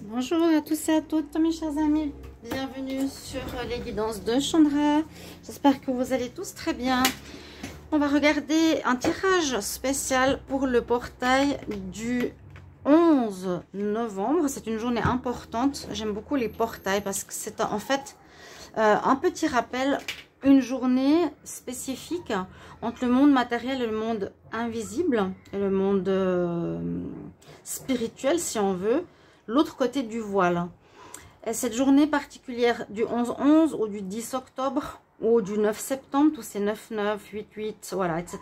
Bonjour à tous et à toutes mes chers amis, bienvenue sur les guidances de Chandra. J'espère que vous allez tous très bien. On va regarder un tirage spécial pour le portail du 11 novembre. C'est une journée importante, j'aime beaucoup les portails parce que c'est en fait un petit rappel, une journée spécifique entre le monde matériel et le monde invisible et le monde spirituel si on veut. L'autre côté du voile. Et cette journée particulière du 11-11 ou du 10 octobre ou du 9 septembre, tous ces 9-9, 8-8, voilà, etc.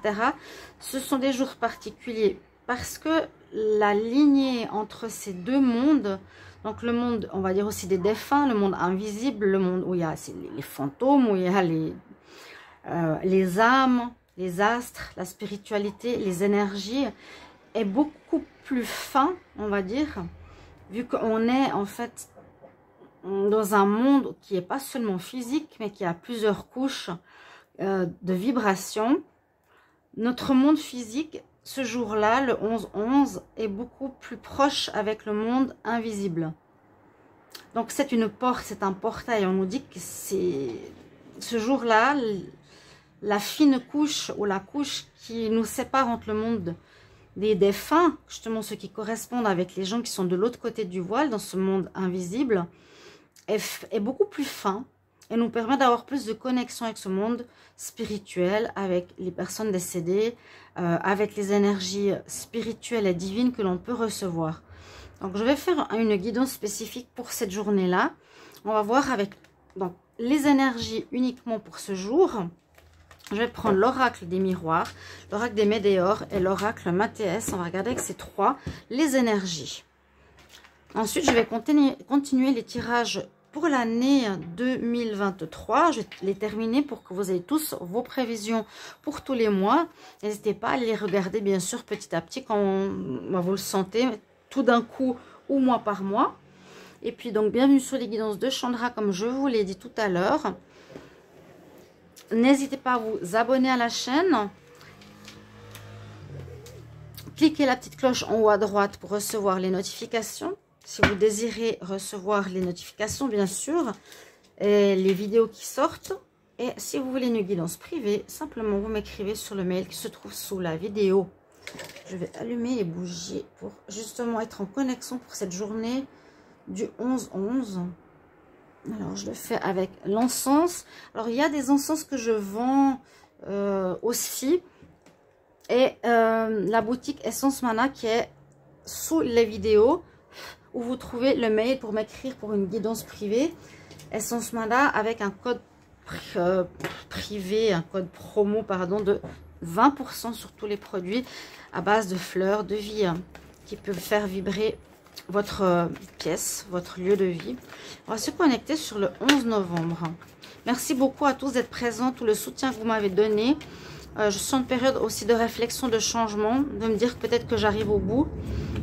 Ce sont des jours particuliers parce que la lignée entre ces deux mondes, donc le monde, on va dire aussi des défunts, le monde invisible, le monde où il y a les fantômes, où il y a les âmes, les astres, la spiritualité, les énergies, est beaucoup plus fin, on va dire, vu qu'on est en fait dans un monde qui n'est pas seulement physique, mais qui a plusieurs couches de vibrations. Notre monde physique, ce jour-là, le 11-11, est beaucoup plus proche avec le monde invisible. Donc c'est une porte, c'est un portail. On nous dit que c'est ce jour-là, la fine couche ou la couche qui nous sépare entre le monde des défunts, justement ceux qui correspondent avec les gens qui sont de l'autre côté du voile, dans ce monde invisible, est beaucoup plus fin et nous permet d'avoir plus de connexion avec ce monde spirituel, avec les personnes décédées, avec les énergies spirituelles et divines que l'on peut recevoir. Donc je vais faire une guidance spécifique pour cette journée-là. On va voir avec donc, les énergies uniquement pour ce jour. Je vais prendre l'oracle des miroirs, l'oracle des météores et l'oracle Mathéès. On va regarder avec ces trois les énergies. Ensuite, je vais continuer les tirages pour l'année 2023. Je vais les terminer pour que vous ayez tous vos prévisions pour tous les mois. N'hésitez pas à les regarder, bien sûr, petit à petit, quand vous le sentez, tout d'un coup ou mois par mois. Et puis, donc, bienvenue sur les guidances de Chandra, comme je vous l'ai dit tout à l'heure. N'hésitez pas à vous abonner à la chaîne. Cliquez la petite cloche en haut à droite pour recevoir les notifications. Si vous désirez recevoir les notifications, bien sûr, et les vidéos qui sortent. Et si vous voulez une guidance privée, simplement vous m'écrivez sur le mail qui se trouve sous la vidéo. Je vais allumer les bougies pour justement être en connexion pour cette journée du 11-11. Alors, je le fais avec l'encens. Alors, il y a des encens que je vends aussi. Et la boutique Essence Mana qui est sous les vidéos où vous trouvez le mail pour m'écrire pour une guidance privée. Essence Mana avec un code privé, un code promo, pardon, de 20% sur tous les produits à base de fleurs de vie qui peuvent faire vibrer votre pièce, votre lieu de vie. On va se connecter sur le 11 novembre. Merci beaucoup à tous d'être présents, tout le soutien que vous m'avez donné. Je suis en période aussi de réflexion, de changement, de me dire peut-être que j'arrive au bout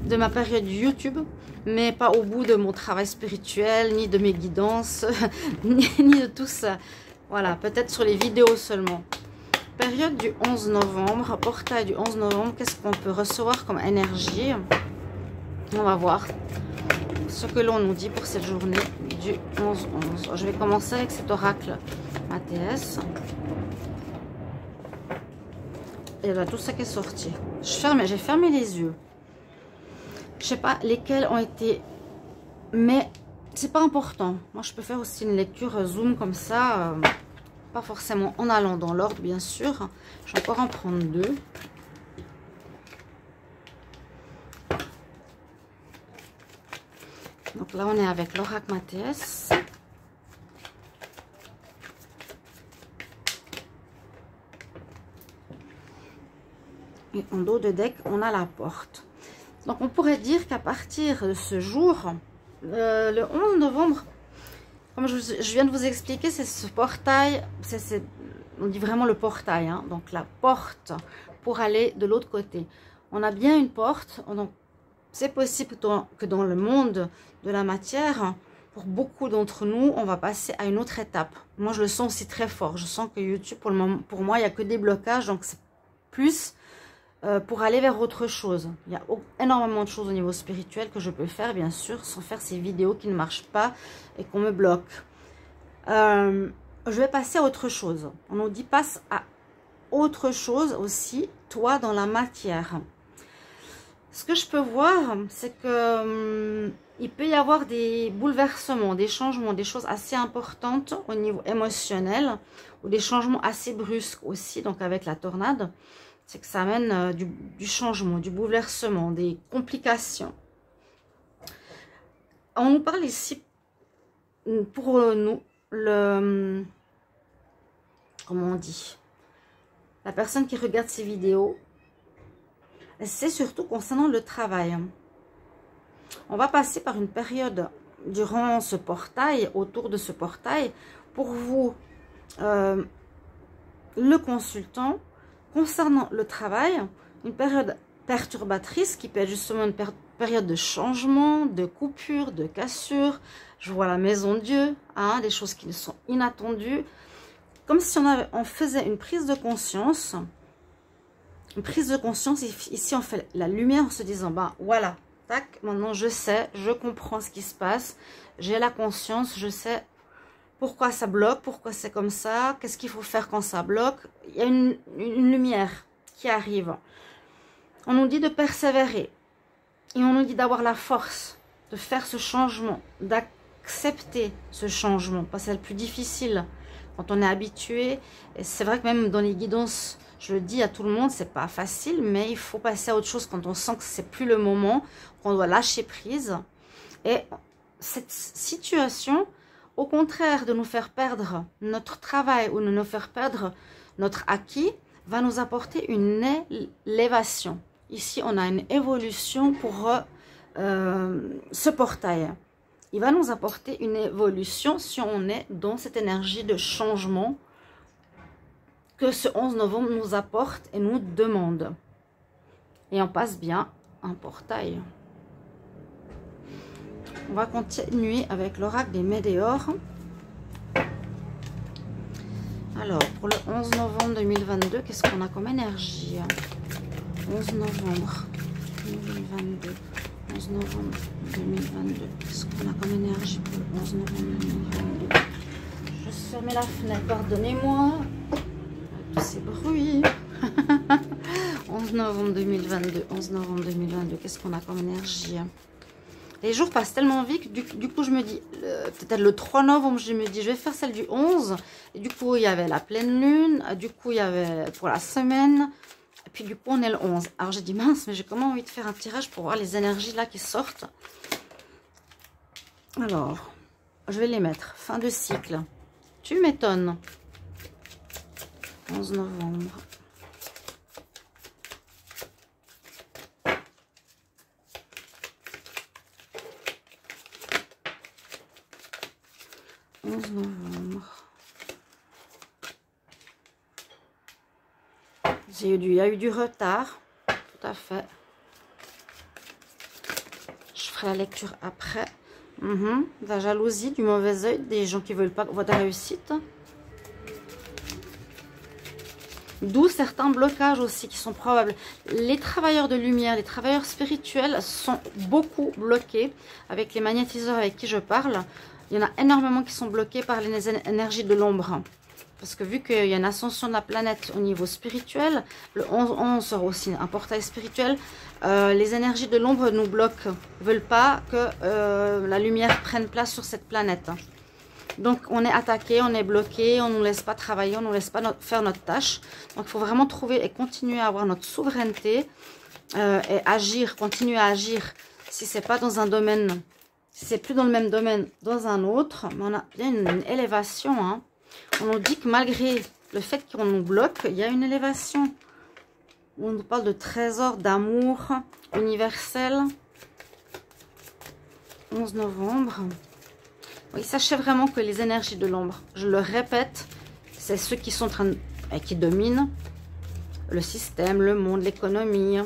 de ma période YouTube, mais pas au bout de mon travail spirituel, ni de mes guidances, ni de tout ça. Voilà, peut-être sur les vidéos seulement. Période du 11 novembre, portail du 11 novembre, qu'est-ce qu'on peut recevoir comme énergie? On va voir ce que l'on nous dit pour cette journée du 11-11. Je vais commencer avec cet oracle Mathéès. Et là, tout ça qui est sorti. J'ai fermé les yeux. Je sais pas lesquels ont été, mais c'est pas important. Moi, je peux faire aussi une lecture zoom comme ça, pas forcément en allant dans l'ordre, bien sûr. Je vais encore en prendre deux. Donc là, on est avec l'oracle Mathéès. Et en dos de deck, on a la porte. Donc, on pourrait dire qu'à partir de ce jour, le 11 novembre, comme je viens de vous expliquer, c'est ce portail, on dit vraiment le portail, hein, donc la porte pour aller de l'autre côté. On a bien une porte, donc c'est possible que dans le monde de la matière, pour beaucoup d'entre nous, on va passer à une autre étape. Moi, je le sens aussi très fort. Je sens que YouTube, pour moi, il n'y a que des blocages. Donc, c'est plus pour aller vers autre chose. Il y a énormément de choses au niveau spirituel que je peux faire, bien sûr, sans faire ces vidéos qui ne marchent pas et qu'on me bloque. Je vais passer à autre chose. On nous dit passe à autre chose aussi, toi dans la matière. Ce que je peux voir, c'est que il peut y avoir des bouleversements, des changements, des choses assez importantes au niveau émotionnel, ou des changements assez brusques aussi, donc avec la tornade. C'est que ça amène du changement, du bouleversement, des complications. On nous parle ici, pour nous, comment on dit, la personne qui regarde ces vidéos, c'est surtout concernant le travail. On va passer par une période durant ce portail, autour de ce portail, pour vous, le consultant, concernant le travail, une période perturbatrice qui peut être justement une période de changement, de coupure, de cassure. Je vois la maison de Dieu, hein, des choses qui sont inattendues. Comme si on faisait une prise de conscience. Une prise de conscience, ici on fait la lumière en se disant, ben voilà, tac, maintenant je sais, je comprends ce qui se passe, j'ai la conscience, je sais pourquoi ça bloque, pourquoi c'est comme ça, qu'est-ce qu'il faut faire quand ça bloque. Il y a une lumière qui arrive. On nous dit de persévérer et on nous dit d'avoir la force de faire ce changement, d'accepter ce changement, parce que c'est le plus difficile quand on est habitué. Et c'est vrai que même dans les guidances, je le dis à tout le monde, c'est pas facile, mais il faut passer à autre chose quand on sent que c'est plus le moment, qu'on doit lâcher prise. Et cette situation, au contraire de nous faire perdre notre travail ou de nous faire perdre notre acquis, va nous apporter une élévation. Ici, on a une évolution pour ce portail. Il va nous apporter une évolution si on est dans cette énergie de changement que ce 11 novembre nous apporte et nous demande. Et on passe bien un portail. On va continuer avec l'oracle des météores. Alors, pour le 11 novembre 2022, qu'est-ce qu'on a comme énergie? 11 novembre 2022. 11 novembre 2022. Qu'est-ce qu'on a comme énergie pour le 11 novembre 2022? Je ferme la fenêtre, pardonnez-moi. Tous ces bruits. 11 novembre 2022. 11 novembre 2022. Qu'est-ce qu'on a comme énergie? Les jours passent tellement vite que du coup je me dis, peut-être le 3 novembre, je me dis je vais faire celle du 11. Et du coup il y avait la pleine lune, du coup il y avait pour la semaine, et puis du coup on est le 11. Alors j'ai dit mince, mais j'ai comment envie de faire un tirage pour voir les énergies là qui sortent. Alors, je vais les mettre, fin de cycle. Tu m'étonnes. 11 novembre. Novembre. Il y a eu du retard, tout à fait. Je ferai la lecture après. De la jalousie, du mauvais œil, des gens qui ne veulent pas votre réussite. D'où certains blocages aussi qui sont probables. Les travailleurs de lumière, les travailleurs spirituels sont beaucoup bloqués avec les magnétiseurs avec qui je parle. Il y en a énormément qui sont bloqués par les énergies de l'ombre. Parce que vu qu'il y a une ascension de la planète au niveau spirituel, le 11-11 sera aussi un portail spirituel, les énergies de l'ombre nous bloquent, ne veulent pas que la lumière prenne place sur cette planète. Donc on est attaqué, on est bloqué, on ne nous laisse pas travailler, on ne nous laisse pas faire notre tâche. Donc il faut vraiment trouver et continuer à avoir notre souveraineté et agir, continuer à agir. Si ce n'est pas dans un domaine, si c'est plus dans le même domaine, dans un autre, mais on a bien une élévation. Hein. On nous dit que malgré le fait qu'on nous bloque, il y a une élévation. On nous parle de trésor, d'amour universel. 11 novembre. Oui, sachez vraiment que les énergies de l'ombre, je le répète, c'est ceux qui sont en train de, qui dominent le système, le monde, l'économie.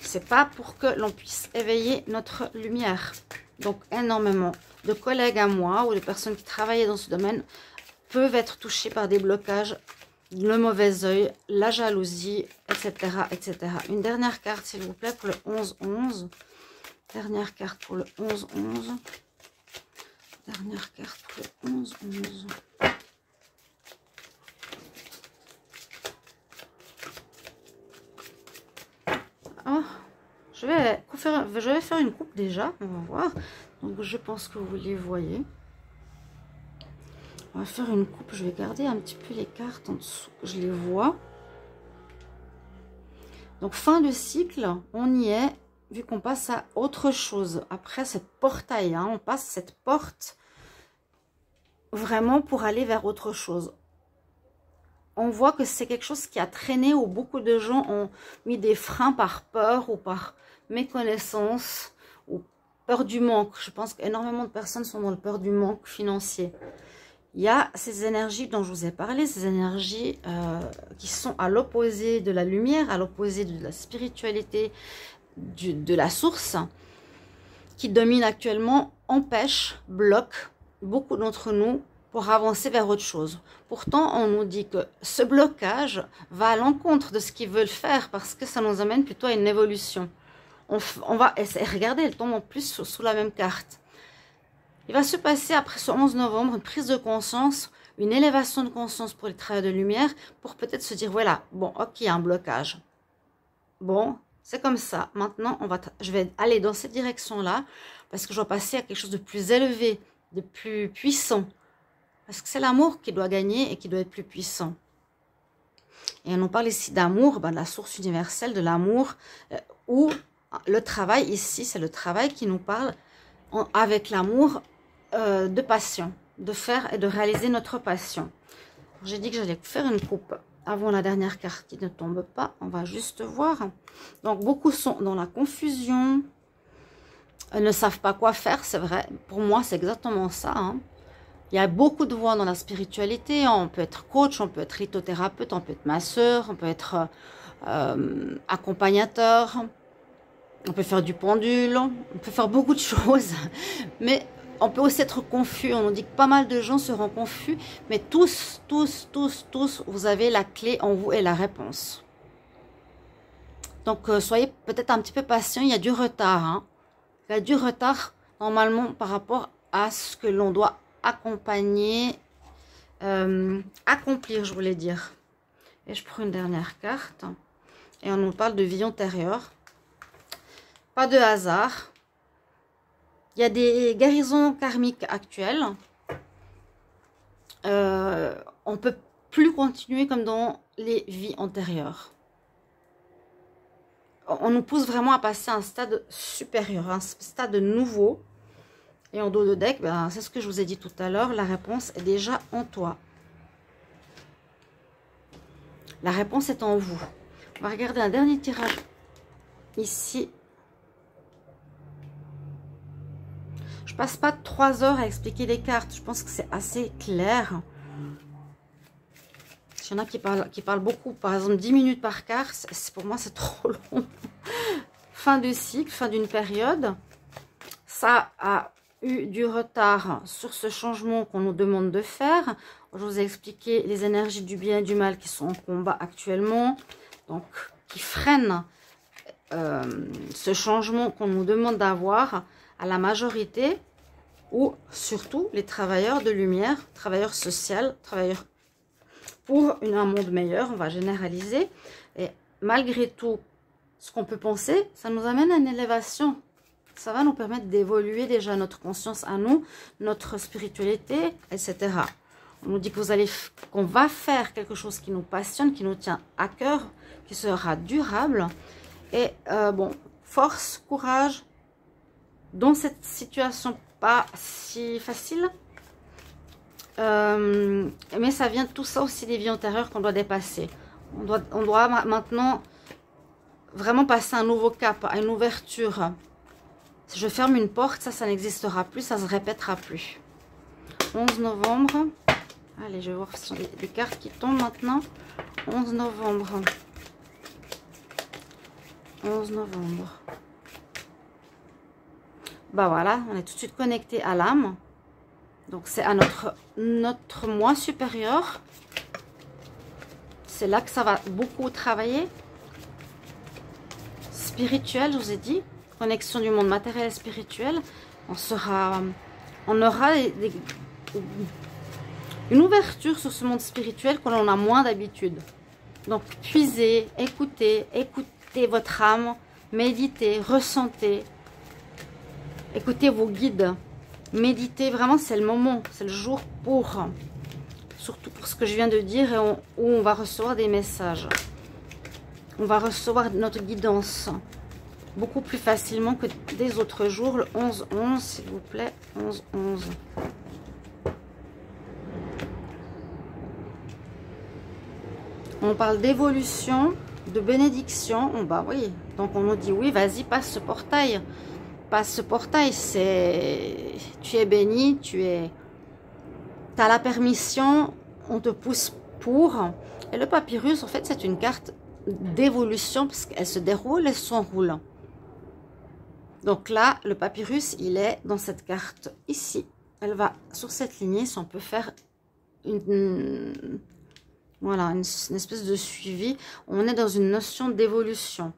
C'est pas pour que l'on puisse éveiller notre lumière. Donc, énormément de collègues à moi ou de personnes qui travaillaient dans ce domaine peuvent être touchés par des blocages le mauvais œil, la jalousie, etc., etc. Une dernière carte, s'il vous plaît, pour le 11-11. Dernière carte pour le 11-11. Dernière carte pour le 11-11. Oh, je vais faire une coupe déjà, on va voir. Donc je pense que vous les voyez. On va faire une coupe, je vais garder un petit peu les cartes en dessous, je les vois. Donc fin de cycle, on y est, vu qu'on passe à autre chose. Après cette portail, hein, on passe cette porte vraiment pour aller vers autre chose. On voit que c'est quelque chose qui a traîné où beaucoup de gens ont mis des freins par peur ou par méconnaissance ou peur du manque. Je pense qu'énormément de personnes sont dans le peur du manque financier. Il y a ces énergies dont je vous ai parlé, ces énergies qui sont à l'opposé de la lumière, à l'opposé de la spiritualité, de la source, qui domine actuellement, empêche, bloque beaucoup d'entre nous pour avancer vers autre chose. Pourtant, on nous dit que ce blocage va à l'encontre de ce qu'ils veulent faire parce que ça nous amène plutôt à une évolution. On va essayer, regardez, elle tombe en plus sous la même carte. Il va se passer après ce 11 novembre une prise de conscience, une élévation de conscience pour les travailleurs de lumière, pour peut-être se dire, voilà, bon, ok, il y a un blocage. Bon, c'est comme ça. Maintenant, je vais aller dans cette direction-là, parce que je dois passer à quelque chose de plus élevé, de plus puissant. Parce que c'est l'amour qui doit gagner et qui doit être plus puissant. Et on nous parle ici d'amour, de la source universelle de l'amour, où le travail ici, c'est le travail qui nous parle avec l'amour de passion, de faire et de réaliser notre passion. J'ai dit que j'allais faire une coupe avant la dernière carte qui ne tombe pas. On va juste voir. Donc, beaucoup sont dans la confusion, ne savent pas quoi faire, c'est vrai. Pour moi, c'est exactement ça. Hein. Il y a beaucoup de voies dans la spiritualité. On peut être coach, on peut être lithothérapeute, on peut être masseur, on peut être accompagnateur. On peut faire du pendule, on peut faire beaucoup de choses, mais on peut aussi être confus. On nous dit que pas mal de gens seront confus, mais tous, vous avez la clé en vous et la réponse. Donc, soyez peut-être un petit peu patient, il y a du retard. Hein. Il y a du retard, normalement, par rapport à ce que l'on doit accompagner, accomplir, je voulais dire. Et je prends une dernière carte, et on nous parle de vie antérieure. Pas de hasard. Il y a des guérisons karmiques actuelles. On ne peut plus continuer comme dans les vies antérieures. On nous pousse vraiment à passer à un stade supérieur, un stade nouveau. Et en dos de deck, ben, c'est ce que je vous ai dit tout à l'heure, la réponse est déjà en toi. La réponse est en vous. On va regarder un dernier tirage ici. Je passe pas 3 heures à expliquer les cartes. Je pense que c'est assez clair. Il y en a qui parlent beaucoup. Par exemple, 10 minutes par carte. Pour moi, c'est trop long. Fin de cycle, fin d'une période. Ça a eu du retard sur ce changement qu'on nous demande de faire. Je vous ai expliqué les énergies du bien et du mal qui sont en combat actuellement. Donc, qui freinent ce changement qu'on nous demande d'avoir à la majorité, ou surtout les travailleurs de lumière, travailleurs sociaux, travailleurs pour un monde meilleur, on va généraliser. Et malgré tout, ce qu'on peut penser, ça nous amène à une élévation. Ça va nous permettre d'évoluer déjà notre conscience à nous, notre spiritualité, etc. On nous dit qu'on va faire quelque chose qui nous passionne, qui nous tient à cœur, qui sera durable. Et bon, force, courage, dans cette situation pas si facile, mais ça vient tout ça aussi des vies antérieures qu'on doit dépasser. On doit maintenant vraiment passer à un nouveau cap, à une ouverture. Si je ferme une porte, ça n'existera plus, ça ne se répétera plus. 11 novembre. Allez, je vais voir si les cartes qui tombent maintenant. 11 novembre. 11 novembre. Bah voilà, on est tout de suite connecté à l'âme. Donc c'est à notre moi supérieur. C'est là que ça va beaucoup travailler. Spirituel, je vous ai dit. Connexion du monde matériel et spirituel. On aura une ouverture sur ce monde spirituel qu'on en a moins d'habitude. Donc, puisez, écoutez votre âme, méditez, ressentez. Écoutez vos guides. Méditez, vraiment, c'est le moment, c'est le jour pour... Surtout pour ce que je viens de dire, et où on va recevoir des messages. On va recevoir notre guidance beaucoup plus facilement que des autres jours. Le 11-11, s'il vous plaît. 11-11. On parle d'évolution, de bénédiction. Bah oui, donc on nous dit oui, vas-y, passe ce portail. Passe ce portail, c'est... Tu es béni, tu as la permission, on te pousse pour. Et le papyrus, en fait, c'est une carte d'évolution parce qu'elle se déroule et s'enroule. Donc là, le papyrus, il est dans cette carte ici. Elle va sur cette lignée, si on peut faire voilà, une espèce de suivi. On est dans une notion d'évolution.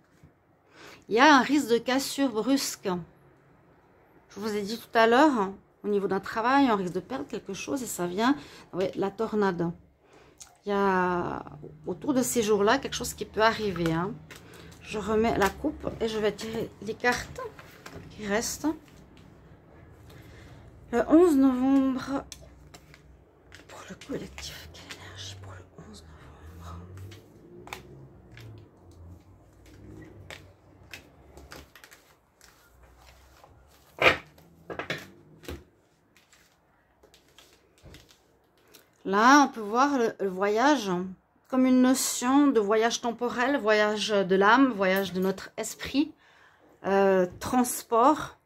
Il y a un risque de cassure brusque. Je vous ai dit tout à l'heure, au niveau d'un travail, on risque de perdre quelque chose et ça vient, ouais, la tornade. Il y a autour de ces jours-là quelque chose qui peut arriver. Hein. Je remets la coupe et je vais tirer les cartes qui restent. Le 11 novembre, pour le collectif, quelle énergie pour le 11 novembre? Là, on peut voir le voyage comme une notion de voyage temporel, voyage de l'âme, voyage de notre esprit, transport,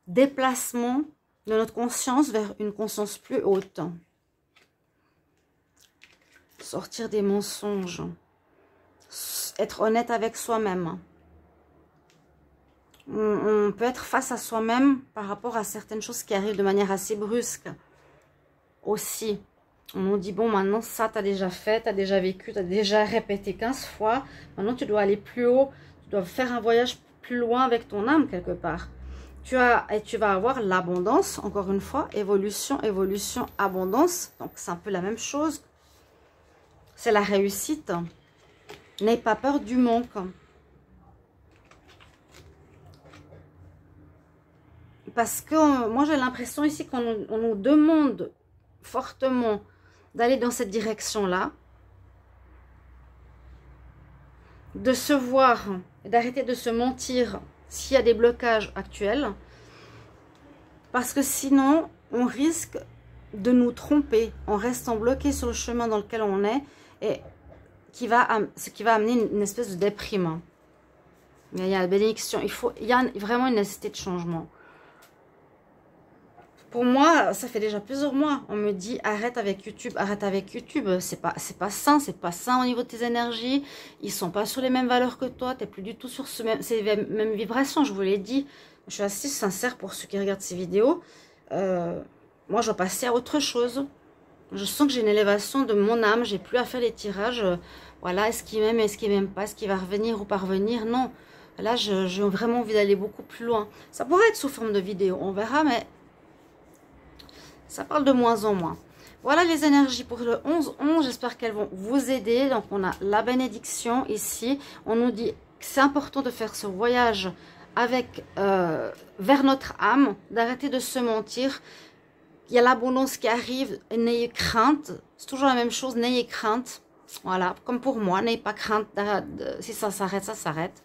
déplacement de notre conscience vers une conscience plus haute. Sortir des mensonges, être honnête avec soi-même. On peut être face à soi-même par rapport à certaines choses qui arrivent de manière assez brusque aussi. On nous dit, bon, maintenant, ça, tu as déjà fait, tu as déjà vécu, tu as déjà répété 15 fois. Maintenant, tu dois aller plus haut. Tu dois faire un voyage plus loin avec ton âme, quelque part. Et tu vas avoir l'abondance, encore une fois. Évolution, évolution, abondance. Donc, c'est un peu la même chose. C'est la réussite. N'aie pas peur du manque. Parce que moi, j'ai l'impression ici qu'on nous demande fortement d'aller dans cette direction-là, de se voir, d'arrêter de se mentir s'il y a des blocages actuels, parce que sinon, on risque de nous tromper en restant bloqué sur le chemin dans lequel on est, et ce qui va amener une espèce de déprime. Il y a la bénédiction, il y a vraiment une nécessité de changement. Pour moi, ça fait déjà plusieurs mois. On me dit arrête avec YouTube, arrête avec YouTube. C'est pas sain, c'est pas sain au niveau de tes énergies. Ils sont pas sur les mêmes valeurs que toi. Tu n'es plus du tout sur ces mêmes vibrations. Je vous l'ai dit. Je suis assez sincère pour ceux qui regardent ces vidéos. Moi, je dois passer à autre chose. Je sens que j'ai une élévation de mon âme. J'ai plus à faire les tirages. Voilà, est-ce qu'il m'aime, est-ce qu'il m'aime pas, est-ce qu'il va revenir ou pas revenir? Non. Là, j'ai vraiment envie d'aller beaucoup plus loin. Ça pourrait être sous forme de vidéo. On verra, mais ça parle de moins en moins. Voilà les énergies pour le 11-11. J'espère qu'elles vont vous aider. Donc, on a la bénédiction ici. On nous dit que c'est important de faire ce voyage vers notre âme, d'arrêter de se mentir. Il y a l'abondance qui arrive. N'ayez crainte. C'est toujours la même chose. N'ayez crainte. Voilà, comme pour moi. N'ayez pas crainte. Si ça s'arrête, ça s'arrête.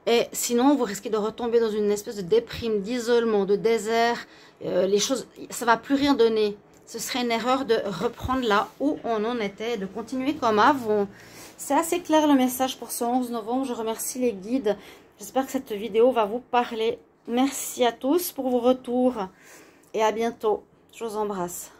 Et sinon, vous risquez de retomber dans une espèce de déprime, d'isolement, de désert. Les choses, ça va plus rien donner. Ce serait une erreur de reprendre là où on en était, de continuer comme avant. C'est assez clair le message pour ce 11 novembre. Je remercie les guides. J'espère que cette vidéo va vous parler. Merci à tous pour vos retours et à bientôt. Je vous embrasse.